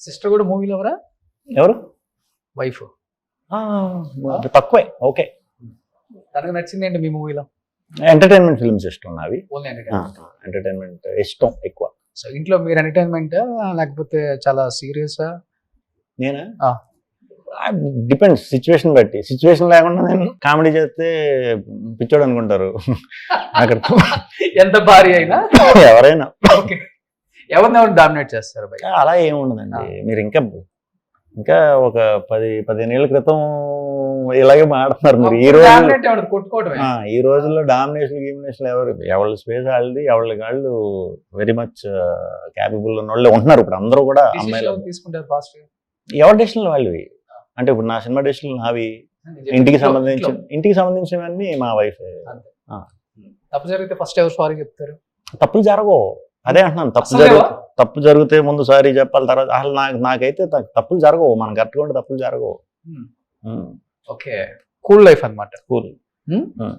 Sister కూడా మూవీలో ఎవరా? ఎవరు? వైఫ్. తక్కువే. ఓకే. తనకు నచ్చింది ఏంటి మీ మూవీలో? ఎంటర్టైన్మెంట్ ఫిల్మ్స్ ఇష్టం నావి. Only entertainment. ఎంటర్టైన్మెంట్ ఇష్టం ఎక్కువ. సో ఇంట్లో మీరు ఎంటర్టైన్మెంట్ లేకపోతే చాలా సీరియసా? నేనా? డిపెండ్స్ సిచ్యువేషన్ బట్టి. సిచ్యువేషన్ లేకుండా నేను కామెడీ చేస్తే పిచ్చోడు అనుకుంటారు అక్కడ. ఎంత భారీ అయినా ఎవరైనా. ఓకే. ఎవరిని డామినేట్ చేస్తారు భయ్? అలా ఏముండదండి. మీరు ఇంకా ఒక 10-15 ఏళ్ల క్రితం ఇలాగే మాట్లాడుతున్నారు మీరు. ఈ రోజు ఈ రోజుల్లో డామినేషన్ ఎవరి స్పేస్ వాళ్ళది, వాళ్ళు వెరీ మచ్ క్యాపబుల్ ఉన్న వాళ్ళు ఉంటున్నారు ఇప్పుడు. అందరూ కూడా అమ్మాయిలు తీసుకుంటారు ఫాస్ట్. ఎవరి డెసిషన్లు వాళ్ళవి. అంటే ఇప్పుడు నా సినిమా డెసిషన్లు నావి. ఇంటికి సంబంధించినవన్నీ మా వైఫ్. తప్పు జరిగితే ఫస్ట్ ఎవరు సారీ చెప్తారు? తప్పులు జరగవు. అదే అంటున్నాను. తప్పు జరిగితే ముందు సారీ చెప్పాలి, తర్వాత అసలు నాకైతే తప్పులు జరగవు. మనం కరెక్ట్గా ఉంటే తప్పులు జరగవు. ఓకే. కూల్ లైఫ్ అన్నమాట. కూల్.